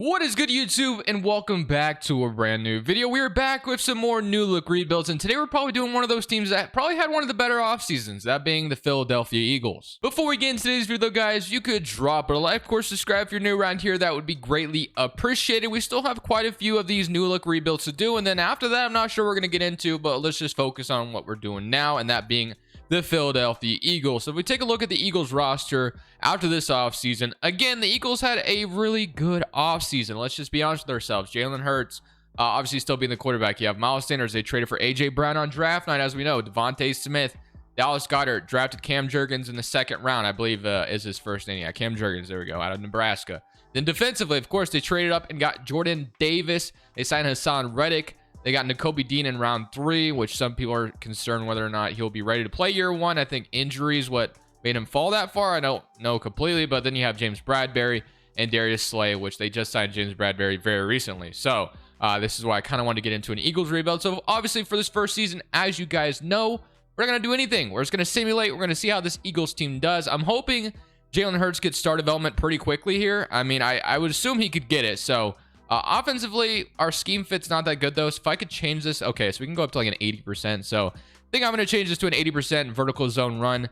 What is good, YouTube, and welcome back to a brand new video. We are back with some more new look rebuilds, and today we're probably doing one of those teams that probably had one of the better off seasons, that being the Philadelphia Eagles. Before we get into today's video, guys, you could drop a like, of course, subscribe if you're new around here. That would be greatly appreciated. We still have quite a few of these new look rebuilds to do, and then after that, I'm not sure we're going to get into, but let's just focus on what we're doing now, and that being the Philadelphia Eagles. So if we take a look at the Eagles roster after this offseason, again, the Eagles had a really good offseason. Let's just be honest with ourselves. Jalen Hurts, obviously still being the quarterback. You have Miles Sanders. They traded for A.J. Brown on draft night, as we know. Devontae Smith, Dallas Goedert, drafted Cam Jurgens in the second round, I believe is his first name. Yeah, Cam Jurgens, there we go, out of Nebraska. Then defensively, of course, they traded up and got Jordan Davis. They signed Hassan Reddick. They got Nakobe Dean in round 3, which some people are concerned whether or not he'll be ready to play year 1. I think injuries what made him fall that far. I don't know completely, but then you have James Bradberry and Darius Slay, which they just signed James Bradberry very recently. So this is why I kind of wanted to get into an Eagles rebuild. So obviously for this first season, as you guys know, we're not going to do anything. We're just going to simulate. We're going to see how this Eagles team does. I'm hoping Jalen Hurts gets star development pretty quickly here. I mean, I would assume he could get it. So offensively, our scheme fit's not that good, though. So if I could change this, okay, so we can go up to like an 80%. So I think I'm going to change this to an 80% vertical zone run.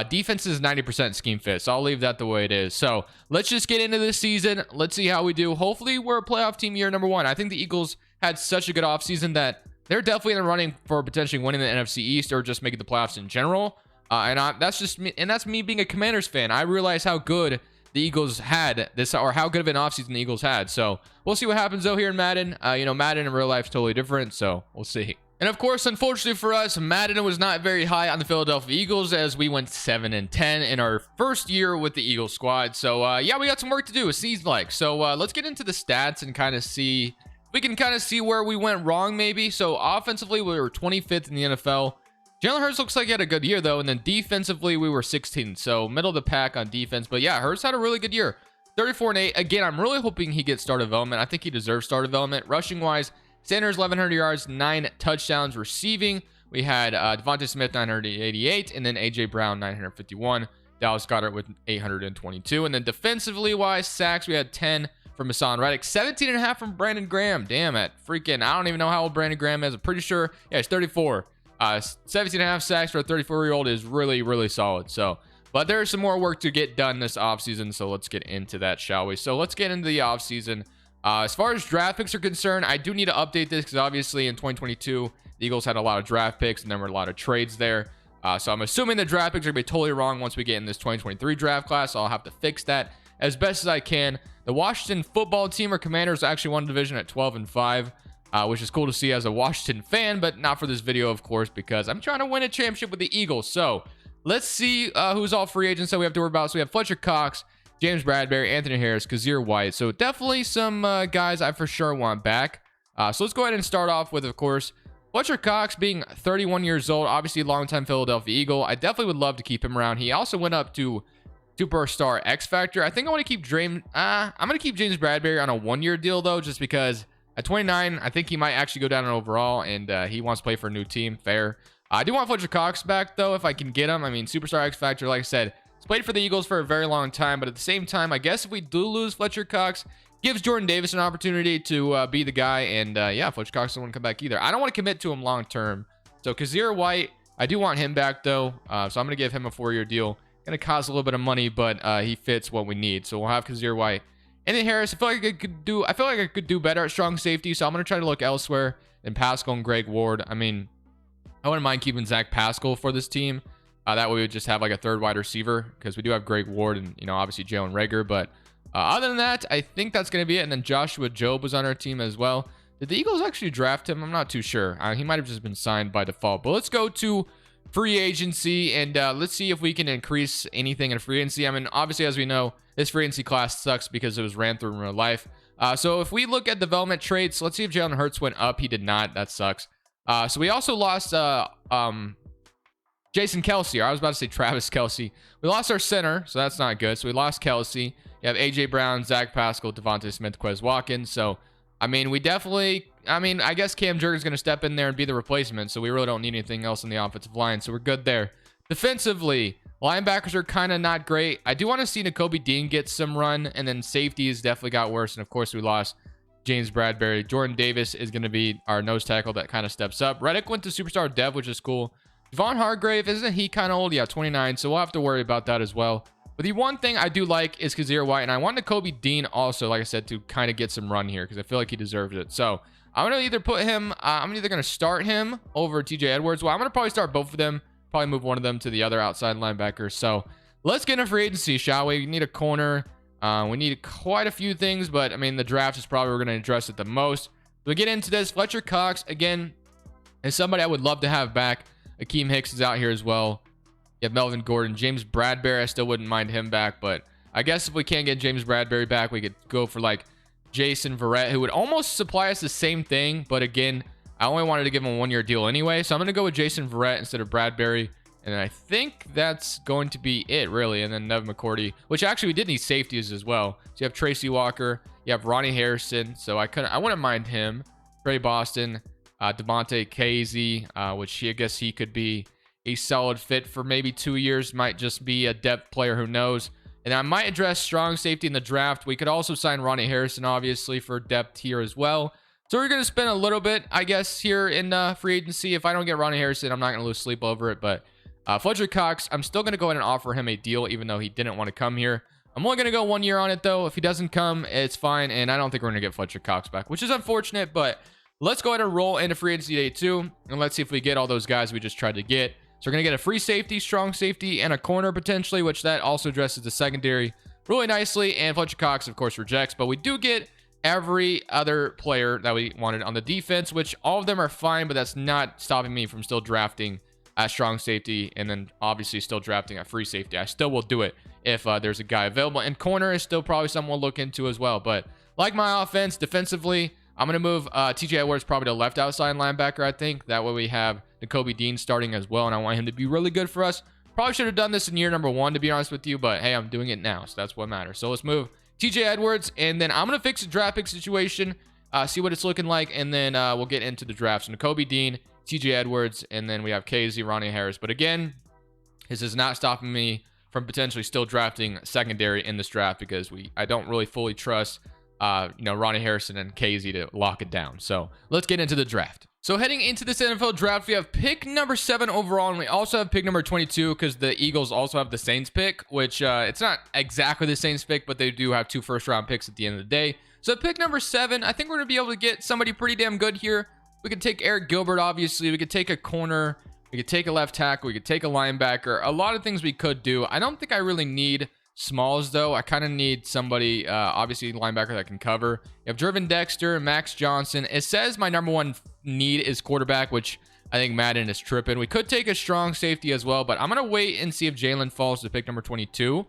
Defense is 90% scheme fit, so I'll leave that the way it is. So let's just get into this season. Let's see how we do. Hopefully, we're a playoff team year number 1. I think the Eagles had such a good offseason that they're definitely in the running for potentially winning the NFC East or just making the playoffs in general. That's just me, and that's me being a Commanders fan. I realize how good the Eagles had this, or how good of an offseason the Eagles had. So we'll see what happens though here in Madden. Madden in real life is totally different, so we'll see. And of course, unfortunately for us, Madden was not very high on the Philadelphia Eagles as we went 7-10 in our first year with the Eagles squad. So yeah, we got some work to do, it seems like. So let's get into the stats and kind of see, we can kind of see where we went wrong maybe. So offensively, we were 25th in the NFL. Jalen Hurts looks like he had a good year, though. And then defensively, we were 16th. So middle of the pack on defense. But yeah, Hurts had a really good year. 34-8. Again, I'm really hoping he gets star development. I think he deserves star development. Rushing-wise, Sanders, 1,100 yards, 9 touchdowns. Receiving, we had Devontae Smith, 988. And then A.J. Brown, 951. Dallas Goedert with 822. And then defensively-wise, sacks, we had 10 from Hassan Reddick. 17.5 from Brandon Graham. Damn it. Freaking, I don't even know how old Brandon Graham is. I'm pretty sure. Yeah, he's 34. 17.5 sacks for a 34-year-old is really, really solid. So, but there's some more work to get done this offseason. So let's get into that, shall we? So let's get into the offseason. As far as draft picks are concerned, I do need to update this because obviously in 2022, the Eagles had a lot of draft picks and there were a lot of trades there. So I'm assuming the draft picks are going to be totally wrong once we get in this 2023 draft class. So I'll have to fix that as best as I can. The Washington football team or Commanders actually won division at 12-5. Which is cool to see as a Washington fan, but not for this video, of course, because I'm trying to win a championship with the Eagles. So let's see who's all free agents that we have to worry about. So we have Fletcher Cox, James Bradberry, Anthony Harris, Kazir White. So definitely some guys I for sure want back. So let's go ahead and start off with, of course, Fletcher Cox being 31 years old, obviously longtime Philadelphia Eagle. I definitely would love to keep him around. He also went up to Superstar X Factor. I think I want to keep I'm going to keep James Bradberry on a 1-year deal, though, just because at 29, I think he might actually go down in overall, and he wants to play for a new team. Fair. I do want Fletcher Cox back, though, if I can get him. I mean, Superstar X Factor, like I said, he's played for the Eagles for a very long time, but at the same time, I guess if we do lose Fletcher Cox, gives Jordan Davis an opportunity to be the guy, and yeah, Fletcher Cox doesn't want to come back either. I don't want to commit to him long term. So Kazir White, I do want him back, though, so I'm going to give him a 4-year deal. Going to cost a little bit of money, but he fits what we need. So we'll have Kazir White. And then Harris, I feel like I could do better at strong safety, so I'm going to try to look elsewhere than Pascal and Greg Ward. I mean, I wouldn't mind keeping Zach Pascal for this team. That way we would just have like a third wide receiver, because we do have Greg Ward and, obviously Jalen Reagor. But other than that, I think that's going to be it. And then Joshua Jobe was on our team as well. Did the Eagles actually draft him? I'm not too sure. He might have just been signed by default. But let's go to free agency, and let's see if we can increase anything in free agency. I mean, obviously, as we know, this free agency class sucks because it was ran through in real life. So if we look at development traits, let's see if Jalen Hurts went up. He did not. That sucks. So we also lost Jason Kelsey, or I was about to say Travis Kelsey. We lost our center, so that's not good. So we lost Kelsey. You have A.J. Brown, Zach Pascal, Devontae Smith, Quez Watkins. So, I mean, I guess Cam Jurgens is going to step in there and be the replacement. So we really don't need anything else in the offensive line. So we're good there. Defensively, Linebackers are kind of not great. I do want to see Nakobe Dean get some run, and then safeties definitely got worse. And of course, we lost James Bradbury. Jordan Davis is going to be our nose tackle that kind of steps up. Reddick went to superstar dev, which is cool. Devon Hargrave, isn't he kind of old? Yeah, 29. So we'll have to worry about that as well. But the one thing I do like is Kazir White, and I want Nakobe Dean also, like I said, to kind of get some run here because I feel like he deserves it. So I'm going to either put him, I'm either going to start him over TJ Edwards. Well, I'm going to probably start both of them. Probably move one of them to the other outside linebacker. So let's get into free agency, shall we? We need a corner. We need quite a few things, but I mean, the draft is probably where we're going to address it the most. We'll get into this. Fletcher Cox, again, is somebody I would love to have back. Akeem Hicks is out here as well. You have Melvin Gordon. James Bradbury, I still wouldn't mind him back, but I guess if we can't get James Bradbury back, we could go for like Jason Verrett, who would almost supply us the same thing, but again, I only wanted to give him a 1-year deal anyway, so I'm going to go with Jason Verrett instead of Bradbury, and I think that's going to be it, really. And then Nevin McCourty, which actually we did need safeties as well. So you have Tracy Walker, you have Ronnie Harrison, so I wouldn't mind him. Trey Boston, Devontae Casey, which I guess he could be a solid fit for maybe 2 years, might just be a depth player, who knows. And I might address strong safety in the draft. We could also sign Ronnie Harrison, obviously, for depth here as well. So we're going to spend a little bit, I guess, here in free agency. If I don't get Ronnie Harrison, I'm not going to lose sleep over it. But Fletcher Cox, I'm still going to go ahead and offer him a deal, even though he didn't want to come here. I'm only going to go 1 year on it, though. If he doesn't come, it's fine. And I don't think we're going to get Fletcher Cox back, which is unfortunate. But let's go ahead and roll into free agency day 2. And let's see if we get all those guys we just tried to get. So we're going to get a free safety, strong safety, and a corner potentially, which that also addresses the secondary really nicely. And Fletcher Cox, of course, rejects. But we do get every other player that we wanted on the defense, which all of them are fine, but that's not stopping me from still drafting a strong safety and then obviously still drafting a free safety. I still will do it if there's a guy available. And corner is still probably something we'll look into as well. But like my offense, defensively, I'm going to move TJ Edwards probably to left outside linebacker, I think. That way we have Nakobe Dean starting as well, and I want him to be really good for us. Probably should have done this in year number 1, to be honest with you, but hey, I'm doing it now, so that's what matters. So let's move TJ Edwards, and then I'm going to fix the draft pick situation, see what it's looking like, and then we'll get into the draft. So Nakobe Dean, TJ Edwards, and then we have KZ, Ronnie Harris. But again, this is not stopping me from potentially still drafting secondary in this draft because I don't really fully trust Ronnie Harrison and KZ to lock it down. So let's get into the draft. So heading into this NFL draft, we have pick number 7 overall, and we also have pick number 22 because the Eagles also have the Saints pick, which it's not exactly the Saints pick, but they do have 2 first-round picks at the end of the day. So pick number 7, I think we're going to be able to get somebody pretty damn good here. We could take Eric Gilbert, obviously. We could take a corner. We could take a left tackle. We could take a linebacker. A lot of things we could do. I don't think I really need smalls, though. I kind of need somebody, obviously, linebacker that can cover. You have Jervin Dexter, Max Johnson. It says my number 1 need is quarterback, which I think Madden is tripping. We could take a strong safety as well, but I'm going to wait and see if Jalen falls to pick number 22.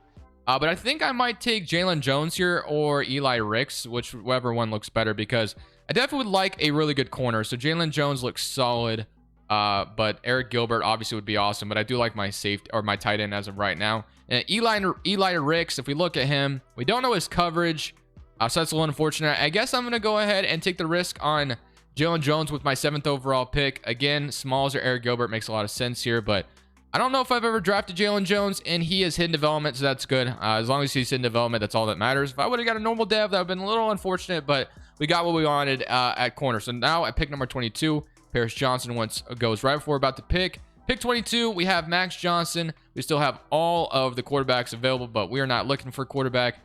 But I think I might take Jalen Jones here or Eli Ricks, whichever one looks better, because I definitely would like a really good corner. So Jalen Jones looks solid, but Eric Gilbert obviously would be awesome. But I do like my safety or my tight end as of right now. And Eli Ricks, if we look at him, we don't know his coverage, so that's a little unfortunate. I guess I'm going to go ahead and take the risk on Jalen Jones with my 7th overall pick. Again, smalls or Eric Gilbert makes a lot of sense here, but I don't know if I've ever drafted Jalen Jones, and he is hidden development, so that's good. As long as he's hidden development, that's all that matters. If I would have got a normal dev, that would have been a little unfortunate, but we got what we wanted at corner. So now at pick number 22, Paris Johnson goes right before we're about to pick. Pick 22, we have Max Johnson. We still have all of the quarterbacks available, but we are not looking for a quarterback.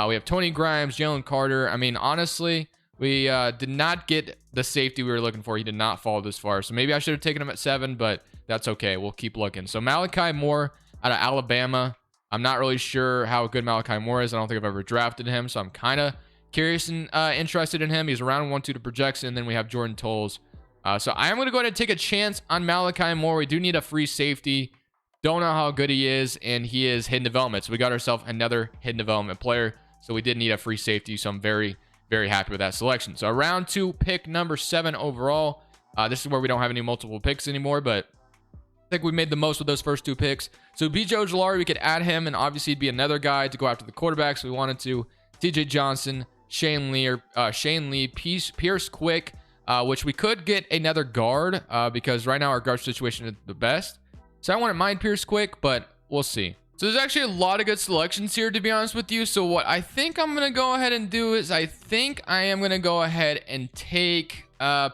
We have Tony Grimes, Jalen Carter. I mean, honestly, we did not get the safety we were looking for. He did not fall this far. So maybe I should have taken him at 7, but that's okay. We'll keep looking. So Malachi Moore out of Alabama. I'm not really sure how good Malachi Moore is. I don't think I've ever drafted him, so I'm kind of curious and interested in him. He's around 1-2 to projection. And then we have Jordan Tolles. So I am going to go ahead and take a chance on Malachi Moore. We do need a free safety. Don't know how good he is, and he is hidden development. So we got ourselves another hidden development player. So we did need a free safety, so I'm very, very happy with that selection. So round 2, pick number 7 overall. This is where we don't have any multiple picks anymore, but I think we made the most with those first 2 picks. So BJ Ojulari, we could add him, and obviously he'd be another guy to go after the quarterbacks. We wanted to. TJ Johnson, Shane Lee, Pierce Quick, which we could get another guard because right now our guard situation is the best. So I wouldn't mind Pierce Quick, but we'll see. So there's actually a lot of good selections here, to be honest with you. So what I think I'm going to go ahead and do is I think I am going to go ahead and take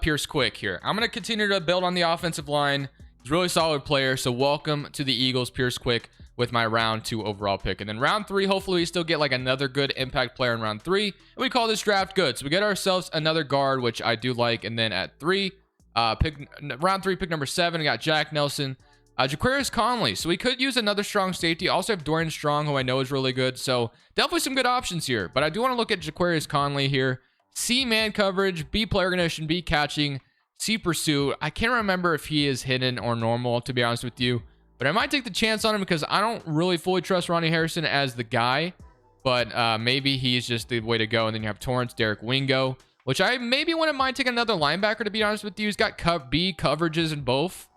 Pierce Quick here. I'm going to continue to build on the offensive line. He's a really solid player. So welcome to the Eagles, Pierce Quick, with my round 2 overall pick. And then round 3, hopefully we still get like another good impact player in round 3. And we call this draft good. So we get ourselves another guard, which I do like. And then at 3, round 3, pick number 7, we got Jack Nelson. Jaquarius Conley. So we could use another strong safety. Also have Dorian Strong, who I know is really good. So definitely some good options here. But I do want to look at Jaquarius Conley here. C, man coverage. B, player recognition. B, catching. C, pursuit. I can't remember if he is hidden or normal, to be honest with you. But I might take the chance on him because I don't really fully trust Ronnie Harrison as the guy. But maybe he's just the way to go. And then you have Torrance, Derek Wingo, which I maybe wouldn't mind taking another linebacker, to be honest with you. He's got B coverages in both.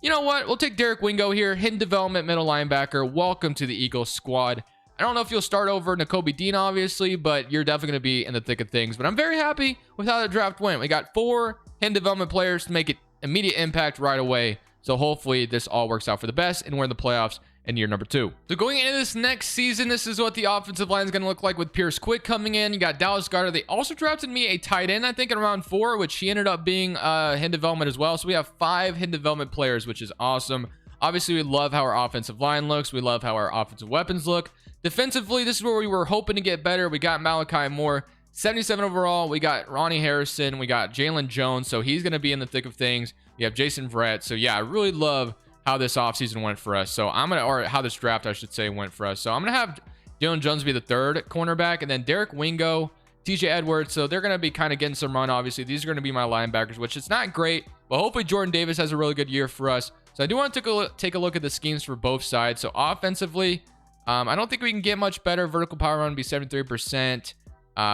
You know what? We'll take Derek Wingo here. Hidden development, middle linebacker. Welcome to the Eagles squad. I don't know if you'll start over Nakobe Dean, obviously, but you're definitely going to be in the thick of things. But I'm very happy with how the draft went. We got 4 hidden development players to make it immediate impact right away. So hopefully this all works out for the best and we're in the playoffs in year number 2. So going into this next season, this is what the offensive line is going to look like with Pierce Quick coming in. You got Dallas Goedert. They also drafted me a tight end, I think, in round 4, which he ended up being hidden development as well. So we have 5 hidden development players, which is awesome. Obviously, we love how our offensive line looks. We love how our offensive weapons look. Defensively, this is where we were hoping to get better. We got Malachi Moore, 77 overall. We got Ronnie Harrison. We got Jalen Jones. So he's going to be in the thick of things. You have Jason Verrett. So yeah, I really love how this offseason went for us. So I'm going to, or how this draft, I should say, went for us. So I'm going to have Jalen Jones be the 3rd cornerback, and then Derek Wingo, TJ Edwards. So they're going to be kind of getting some run, obviously. These are going to be my linebackers, which is not great, but hopefully Jordan Davis has a really good year for us. So I do want to take a look at the schemes for both sides. So offensively, I don't think we can get much better. Vertical power run would be 73%.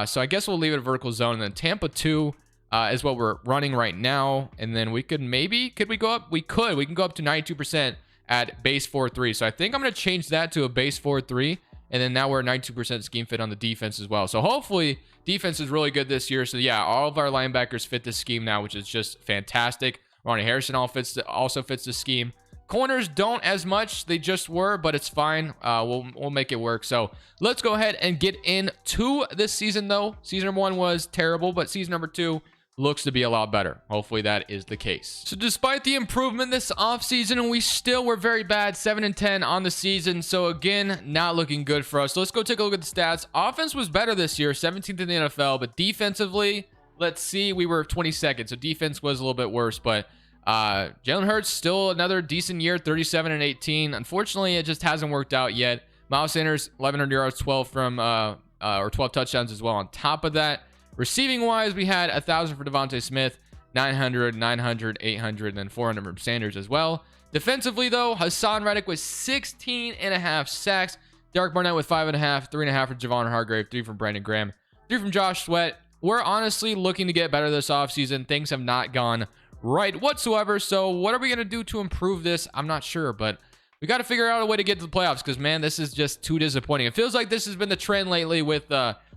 So I guess we'll leave it a vertical zone. And then Tampa 2 is what we're running right now. And then we could could we go up? We can go up to 92% at base 4-3. So I think I'm going to change that to a base 4-3. And then now we're at 92% scheme fit on the defense as well. So hopefully defense is really good this year. So yeah, all of our linebackers fit this scheme now, which is just fantastic. Ronnie Harrison also fits the scheme. Corners don't as much. They just were, but it's fine. We'll make it work. So let's go ahead and get into this season, though. Season number 1 was terrible, but season number 2 looks to be a lot better. Hopefully that is the case. So despite the improvement this offseason, we still were very bad. 7-10 on the season. So again, not looking good for us. So let's go take a look at the stats. Offense was better this year, 17th in the NFL, but defensively, let's see, we were 22nd. So defense was a little bit worse, but Jalen Hurts still another decent year, 37-18. Unfortunately, it just hasn't worked out yet. Miles Sanders, 1,100 yards, 12 touchdowns as well. On top of that, receiving wise, we had 1,000 for Devontae Smith, 900, 900, 800, and then 400 from Sanders as well. Defensively, though, Hassan Reddick with 16.5 sacks. Derek Barnett with 5.5, 3.5 for Javon Hargrave, 3 from Brandon Graham, 3 from Josh Sweat. We're honestly looking to get better this offseason. Things have not gone right whatsoever. So what are we going to do to improve this? I'm not sure, but we got to figure out a way to get to the playoffs because, man, this is just too disappointing. It feels like this has been the trend lately with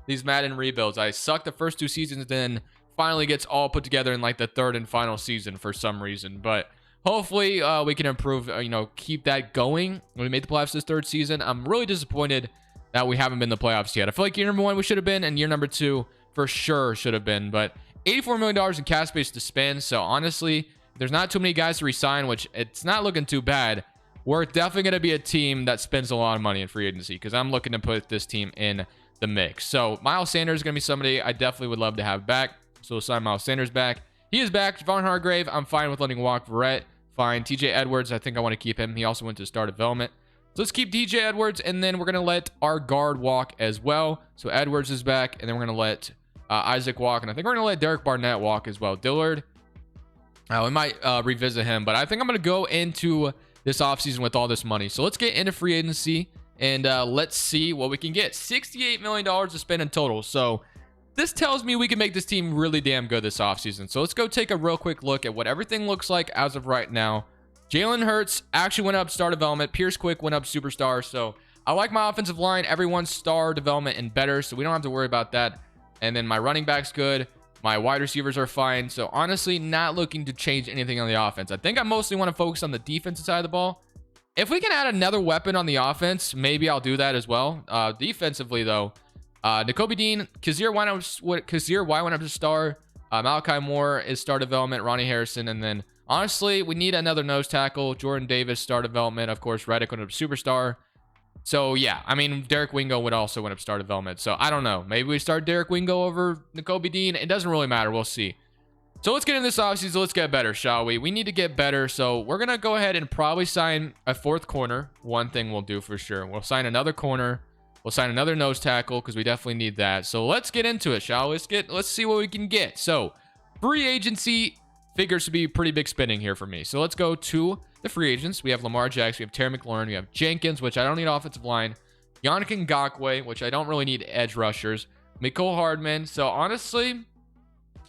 these Madden rebuilds. I sucked the first 2 seasons, then finally gets all put together in like the 3rd and final season for some reason. But hopefully we can improve, keep that going. When we made the playoffs this 3rd season, I'm really disappointed that we haven't been in the playoffs yet. I feel like year number 1 we should have been, and year number 2 for sure should have been. But $84 million in cap space to spend. So honestly, there's not too many guys to resign, which it's not looking too bad. We're definitely going to be a team that spends a lot of money in free agency because I'm looking to put this team in the mix. So Miles Sanders is going to be somebody I definitely would love to have back. So we'll sign Miles Sanders back. He is back. Javon Hargrave, I'm fine with letting walk. Verrett, fine. TJ Edwards, I think I want to keep him. He also went to star development. So let's keep DJ Edwards, and then we're going to let our guard walk as well. So Edwards is back, and then we're going to let Isaac walk, and I think we're going to let Derek Barnett walk as well. Dillard, we might revisit him, but I think I'm going to go into this offseason with all this money. So let's get into free agency, and let's see what we can get. $68 million to spend in total. So this tells me we can make this team really damn good this offseason. So let's go take a real quick look at what everything looks like as of right now. Jalen Hurts actually went up star development. Pierce Quick went up superstar. So I like my offensive line. Everyone's star development and better, so we don't have to worry about that. And then my running back's good. My wide receivers are fine. So honestly, not looking to change anything on the offense. I think I mostly want to focus on the defensive side of the ball. If we can add another weapon on the offense, maybe I'll do that as well. Defensively, though, Nakobe Dean, Kazir, why not just star? Malachi Moore is star development, Ronnie Harrison, and then honestly, we need another nose tackle. Jordan Davis, star development. Of course, Reddick went up superstar. So yeah, I mean, Derek Wingo would also win up star development. So I don't know. Maybe we start Derek Wingo over Nakobe Dean. It doesn't really matter. We'll see. So let's get in this offseason. Let's get better, shall we? We need to get better. So we're going to go ahead and probably sign a 4th corner. One thing we'll do for sure. We'll sign another corner. We'll sign another nose tackle because we definitely need that. So let's get into it, shall we? Let's see what we can get. So free agency figures to be pretty big spending here for me. So let's go to the free agents. We have Lamar Jackson. We have Terry McLaurin. We have Jenkins, which I don't need offensive line. Yannick Ngakoue, which I don't really need edge rushers. Mecole Hardman. So honestly,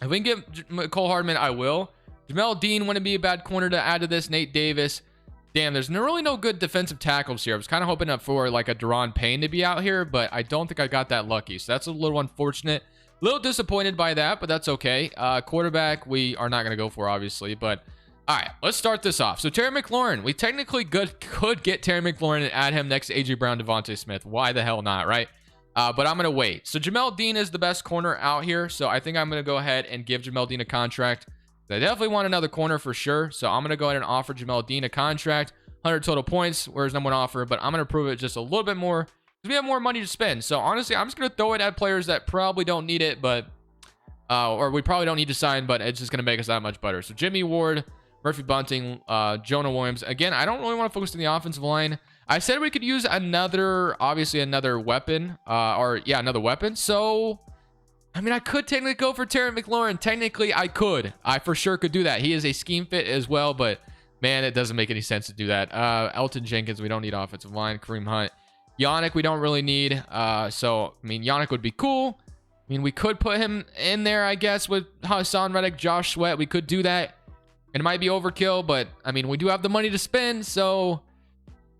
if we can get Mecole Hardman, I will. Jamel Dean wouldn't be a bad corner to add to this. Nate Davis. Damn, there's really no good defensive tackles here. I was kind of hoping up for like a Deron Payne to be out here, but I don't think I got that lucky. So that's a little unfortunate. A little disappointed by that, but that's okay. Quarterback, we are not going to go for, obviously. But all right, let's start this off. So Terry McLaurin, we technically could get Terry McLaurin and add him next to A.J. Brown, Devontae Smith. Why the hell not, right? But I'm going to wait. So Jamel Dean is the best corner out here. So I think I'm going to go ahead and give Jamel Dean a contract. I definitely want another corner for sure. So I'm going to go ahead and offer Jamel Dean a contract. 100 total points. Where's number one offer? But I'm going to prove it just a little bit more because we have more money to spend. So honestly, I'm just going to throw it at players that probably don't need it, but or we probably don't need to sign, but it's just going to make us that much better. So Jimmy Ward, Murphy Bunting, Jonah Williams. Again, I don't really want to focus on the offensive line. I said we could use obviously another weapon, another weapon. So, I mean, I could technically go for Terry McLaurin. Technically, I could. I for sure could do that. He is a scheme fit as well, but man, it doesn't make any sense to do that. Elton Jenkins, we don't need offensive line. Kareem Hunt. Yannick, we don't really need. So, I mean, Yannick would be cool. I mean, we could put him in there, I guess, with Hassan Reddick, Josh Sweat. We could do that. It might be overkill, but, I mean, we do have the money to spend, so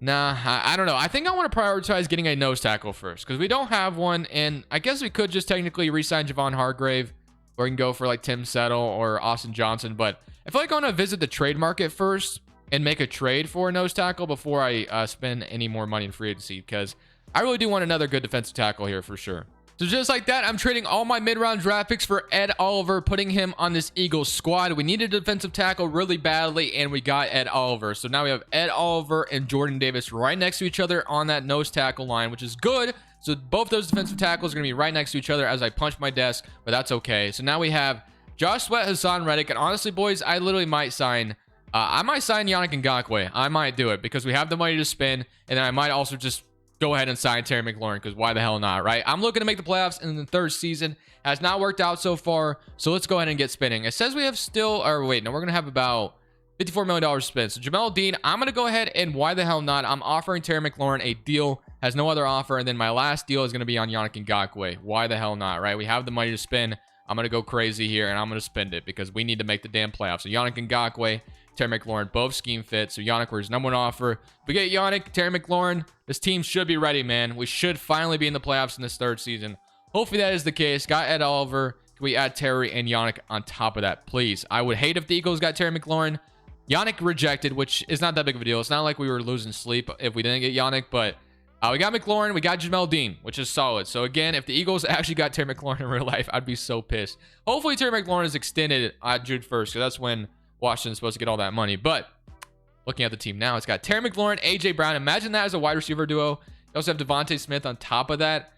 nah, I don't know. I think I want to prioritize getting a nose tackle first because we don't have one, and I guess we could just technically re-sign Javon Hargrave, or we can go for, like, Tim Settle or Austin Johnson, but I feel like I want to visit the trade market first and make a trade for a nose tackle before I spend any more money in free agency because I really do want another good defensive tackle here for sure. So just like that, I'm trading all my mid-round draft picks for Ed Oliver, putting him on this Eagles squad. We needed a defensive tackle really badly, and we got Ed Oliver. So now we have Ed Oliver and Jordan Davis right next to each other on that nose tackle line, which is good. So both those defensive tackles are going to be right next to each other as I punch my desk, but that's okay. So now we have Josh Sweat, Hassan Reddick, and honestly, boys, I literally might sign Yannick Ngakoue. I might do it because we have the money to spend, and then I might also just go ahead and sign Terry McLaurin because why the hell not, right? I'm looking to make the playoffs in the 3rd season. Has not worked out so far, so let's go ahead and get spinning. It says we have we're going to have about $54 million to spend. So Jamel Dean, I'm going to go ahead and why the hell not? I'm offering Terry McLaurin a deal, has no other offer, and then my last deal is going to be on Yannick Ngakoue. Why the hell not, right? We have the money to spend. I'm going to go crazy here, and I'm going to spend it because we need to make the damn playoffs. So Yannick Ngakoue, Terry McLaurin, both scheme fit. So Yannick was number one offer. If we get Yannick, Terry McLaurin, this team should be ready, man. We should finally be in the playoffs in this 3rd season. Hopefully that is the case. Got Ed Oliver. Can we add Terry and Yannick on top of that, please? I would hate if the Eagles got Terry McLaurin. Yannick rejected, which is not that big of a deal. It's not like we were losing sleep if we didn't get Yannick, but we got McLaurin. We got Jamel Dean, which is solid. So again, if the Eagles actually got Terry McLaurin in real life, I'd be so pissed. Hopefully Terry McLaurin is extended on June 1st because that's when Washington's supposed to get all that money. But looking at the team now, it's got Terry McLaurin, A.J. Brown. Imagine that as a wide receiver duo. You also have Devontae Smith on top of that.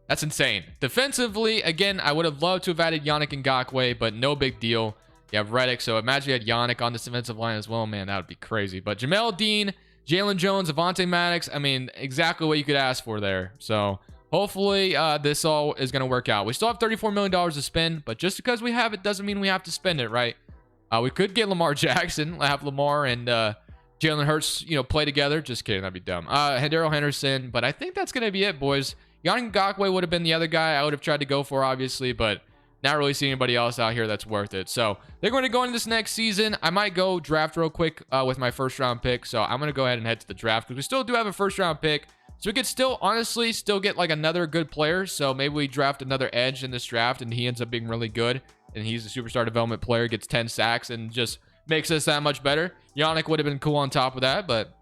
That's insane. Defensively, again, I would have loved to have added Yannick Ngakoue, but no big deal. You have Reddick, so imagine you had Yannick on this defensive line as well. Man, that would be crazy. But Jamel Dean, Jalen Jones, Avonte Maddox, I mean, exactly what you could ask for there. So hopefully this all is going to work out. We still have $34 million to spend, but just because we have it doesn't mean we have to spend it, right? We could get Lamar Jackson, have Lamar and Jalen Hurts, play together. Just kidding, that'd be dumb. Daryl Henderson, but I think that's going to be it, boys. Yannick Ngakoue would have been the other guy I would have tried to go for, obviously, but not really seeing anybody else out here that's worth it. So they're going to go into this next season. I might go draft real quick with my 1st round pick. So I'm going to go ahead and head to the draft because we still do have a 1st round pick. So we could still, honestly, get like another good player. So maybe we draft another edge in this draft and he ends up being really good. And he's a superstar development player, gets 10 sacks and just makes us that much better. Yannick would have been cool on top of that, but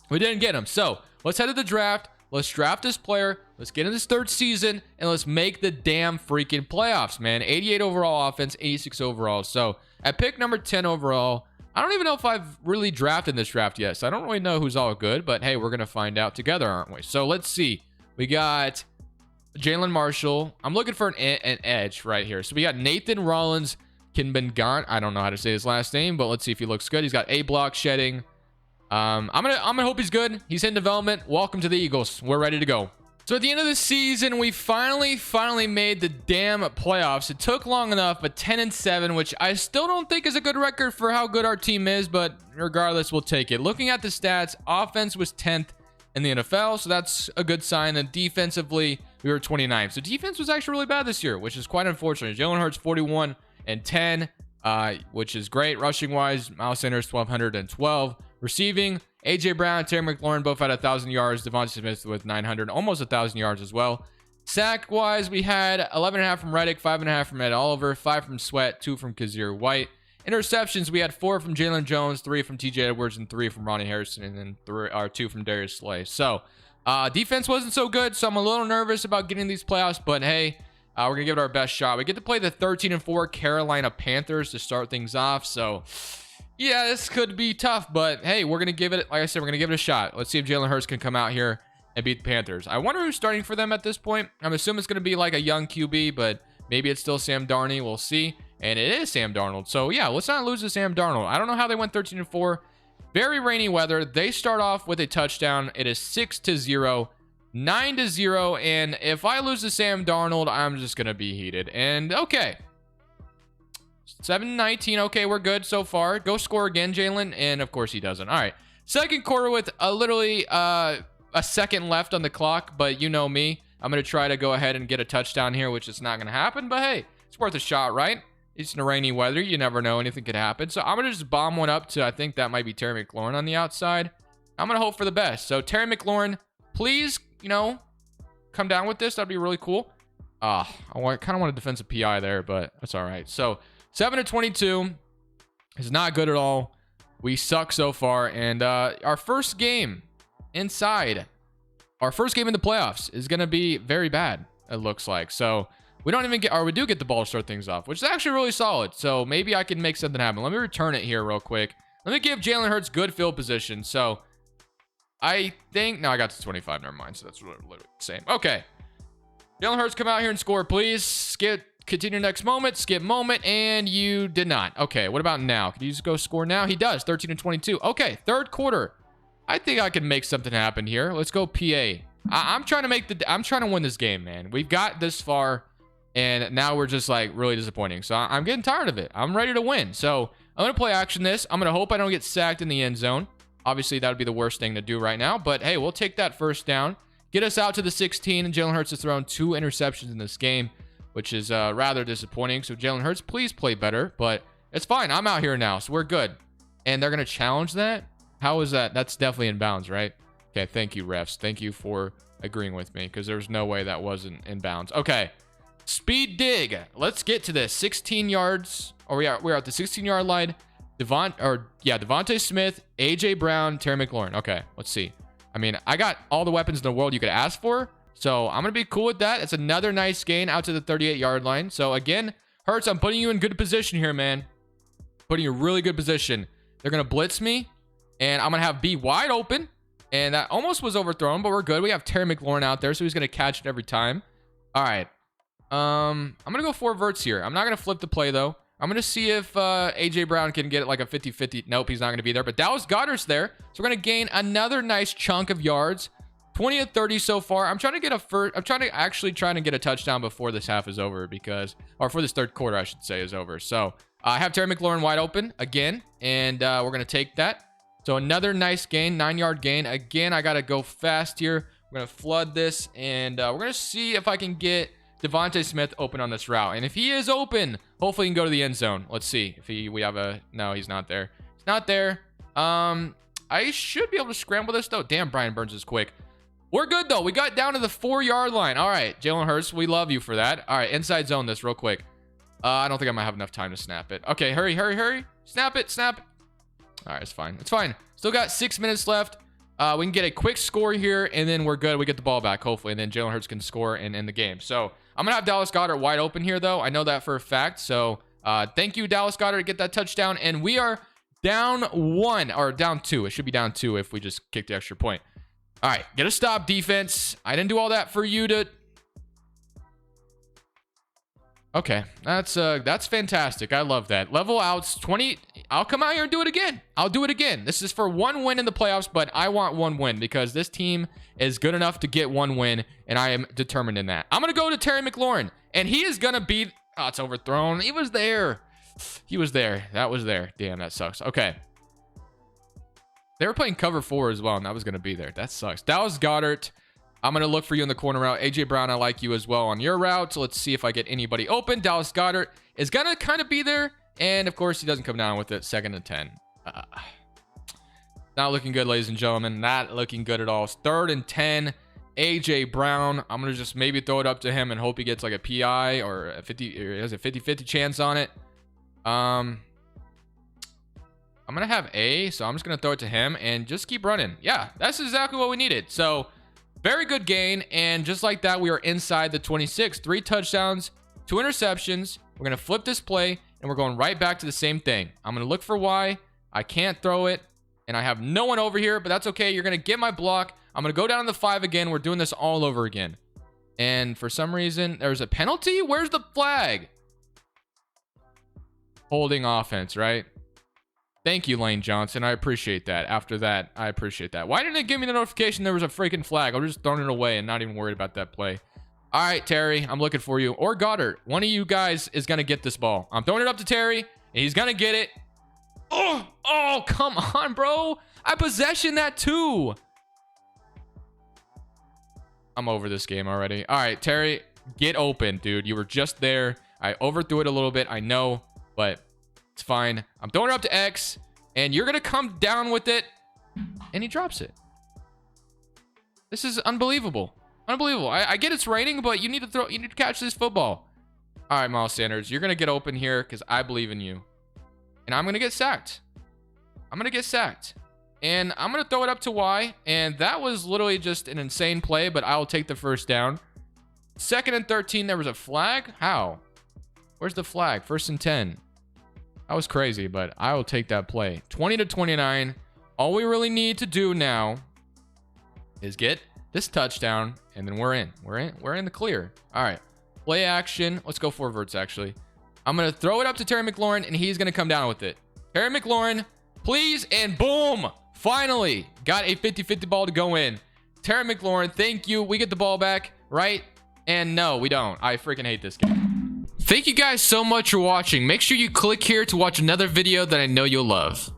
We didn't get him. So let's head to the draft. Let's draft this player. Let's get in this 3rd season, and let's make the damn freaking playoffs, man. 88 overall offense, 86 overall. So at pick number 10 overall, I don't even know if I've really drafted this draft yet. So I don't really know who's all good, but hey, we're going to find out together, aren't we? So let's see. We got Jalen Marshall. I'm looking for an edge right here. So we got Nathan Rollins Kinbengan. I don't know how to say his last name, but let's see if he looks good. He's got A block shedding. I'm gonna hope he's good. He's in development. Welcome to the Eagles. We're ready to go. So at the end of the season, we finally made the damn playoffs. It took long enough, but 10-7, which I still don't think is a good record for how good our team is, but regardless, we'll take it. Looking at the stats, offense was 10th in the NFL, so that's a good sign. And defensively, we were 29th. So defense was actually really bad this year, which is quite unfortunate. Jalen Hurts 41 and 10, which is great. Rushing wise, Miles Sanders 1,212. Receiving, AJ Brown, Terry McLaurin both had 1,000 yards. Devontae Smith with 900, almost 1,000 yards as well. Sack wise, we had 11.5 from Reddick, 5.5 from Ed Oliver, 5 from Sweat, 2 from Kazir White. Interceptions, we had 4 from Jalen Jones, 3 from TJ Edwards, and 3 from Ronnie Harrison, and then 2 from Darius Slay. So defense wasn't so good, so I'm a little nervous about getting these playoffs, but hey, we're gonna give it our best shot. We get to play the 13-4 Carolina Panthers to start things off, so yeah, this could be tough, but hey, we're gonna give it, like I said, we're gonna give it a shot. Let's see if Jalen Hurts can come out here and beat the Panthers. I wonder who's starting for them at this point. I'm assuming it's gonna be like a young QB, but maybe it's still Sam Darnold. We'll see. And it is Sam Darnold. So yeah, let's not lose to Sam Darnold. I don't know how they went 13-4. Very rainy weather. They start off with a touchdown. It is 6-0, 9-0, and if I lose to Sam Darnold, I'm just gonna be heated. And okay. 7-19. Okay, we're good so far. Go score again, Jalen. And of course he doesn't. All right. Second quarter with literally a second left on the clock. But you know me. I'm going to try to go ahead and get a touchdown here, which is not going to happen. But hey, it's worth a shot, right? It's in the rainy weather. You never know. Anything could happen. So I'm going to just bomb one up to, I think that might be Terry McLaurin on the outside. I'm going to hope for the best. So Terry McLaurin, please, come down with this. That'd be really cool. I kind of want a defensive PI there, but that's all right. So 7-22 is not good at all. We suck so far. And our first game inside, our first game in the playoffs is going to be very bad, it looks like. So we don't even get, or we do get the ball to start things off, which is actually really solid. So maybe I can make something happen. Let me return it here real quick. Let me give Jalen Hurts good field position. So I think, no, I got to 25. Never mind. So that's literally the same. Okay. Jalen Hurts, come out here and score, please. Continue next moment, skip moment, and you did not. Okay, what about now? Can you just go score now? He does, 13-22. Okay, third quarter. I think I can make something happen here. Let's go PA. I'm trying to win this game, man. We've got this far, and now we're just like really disappointing. So I'm getting tired of it. I'm ready to win. So I'm going to play action this. I'm going to hope I don't get sacked in the end zone. Obviously, that would be the worst thing to do right now, but hey, we'll take that first down. Get us out to the 16, and Jalen Hurts has thrown 2 interceptions in this game, which is rather disappointing. So Jalen Hurts, please play better, but it's fine. I'm out here now, so we're good. And they're going to challenge that? How is that? That's definitely in bounds, right? Okay, thank you, refs. Thank you for agreeing with me, because there's no way that wasn't in bounds. Okay, speed dig. Let's get to this. 16 yards. Or we're at the 16-yard line. Devontae Smith, AJ Brown, Terry McLaurin. Okay, let's see. I mean, I got all the weapons in the world you could ask for. So I'm going to be cool with that. It's another nice gain out to the 38-yard line. So again, Hurts, I'm putting you in good position here, man. Putting you in really good position. They're going to blitz me, and I'm going to have B wide open. And that almost was overthrown, but we're good. We have Terry McLaurin out there, so he's going to catch it every time. All right. I'm going to go 4 verts here. I'm not going to flip the play, though. I'm going to see if AJ Brown can get it like a 50-50. Nope, he's not going to be there. But Dallas Goedert's there. So we're going to gain another nice chunk of yards. 20-30 so far. I'm trying to get a touchdown before this half is over, or for this third quarter, I should say, is over. So I have Terry McLaurin wide open again, and we're going to take that. So another nice gain, 9-yard gain. Again, I got to go fast here. We're going to flood this, and we're going to see if I can get Devontae Smith open on this route. And if he is open, hopefully he can go to the end zone. Let's see if no, he's not there. He's not there. I should be able to scramble this, though. Damn, Brian Burns is quick. We're good, though. We got down to the 4-yard line. All right, Jalen Hurts, we love you for that. All right, inside zone this real quick. I don't think I might have enough time to snap it. Okay, hurry. Snap it. All right, it's fine. Still got 6 minutes left. We can get a quick score here, and then we're good. We get the ball back, hopefully, and then Jalen Hurts can score and end the game. So I'm going to have Dallas Goedert wide open here, though. I know that for a fact. So thank you, Dallas Goedert, to get that touchdown. And we are down 1, or down 2. It should be down 2 if we just kick the extra point. All right, get a stop, defense. I didn't do all that for you to... Okay, that's fantastic. I love that. Level outs, 20. I'll come out here and do it again. I'll do it again. This is for 1 win in the playoffs, but I want 1 win because this team is good enough to get 1 win, and I am determined in that. I'm going to go to Terry McLaurin, and he is going to be... Oh, it's overthrown. He was there. He was there. That was there. Damn, that sucks. Okay. They were playing cover 4 as well, and that was going to be there. That sucks. Dallas Goedert. I'm going to look for you in the corner route. AJ Brown, I like you as well on your route. So let's see if I get anybody open. Dallas Goedert is going to kind of be there. And, of course, he doesn't come down with it. 2nd and 10. Not looking good, ladies and gentlemen. Not looking good at all. 3rd and 10. AJ Brown. I'm going to just maybe throw it up to him and hope he gets like a PI or a 50-50 chance on it. I'm going to have A. So I'm just going to throw it to him and just keep running. Yeah, that's exactly what we needed. So... very good gain, and just like that, we are inside the 26. 3 touchdowns, 2 interceptions. We're going to flip this play, and we're going right back to the same thing. I'm going to look for Y. I can't throw it, and I have no one over here, but that's okay. You're going to get my block. I'm going to go down to the 5 again. We're doing this all over again. And for some reason, there's a penalty? Where's the flag? Holding offense, right? Thank you, Lane Johnson. I appreciate that. After that, I appreciate that. Why didn't it give me the notification there was a freaking flag? I was just throwing it away and not even worried about that play. All right, Terry, I'm looking for you. Or Goddard. One of you guys is going to get this ball. I'm throwing it up to Terry, and he's going to get it. Oh, come on, bro. I possession that too. I'm over this game already. All right, Terry, get open, dude. You were just there. I overthrew it a little bit, I know, but... it's fine. I'm throwing it up to X, and you're going to come down with it, and he drops it. This is unbelievable. Unbelievable. I get it's raining, but you need to catch this football. All right, Miles Sanders, you're going to get open here because I believe in you. And I'm going to get sacked. I'm going to get sacked. And I'm going to throw it up to Y, and that was literally just an insane play, but I'll take the first down. 2nd and 13, there was a flag? How? Where's the flag? 1st and 10. That was crazy, but I will take that play. 20-29. All we really need to do now is get this touchdown, and then we're in. We're in the clear. All right. Play action. Let's go forwards, actually. I'm going to throw it up to Terry McLaurin, and he's going to come down with it. Terry McLaurin, please, and boom. Finally, got a 50-50 ball to go in. Terry McLaurin, thank you. We get the ball back, right? And no, we don't. I freaking hate this game. Thank you guys so much for watching. Make sure you click here to watch another video that I know you'll love.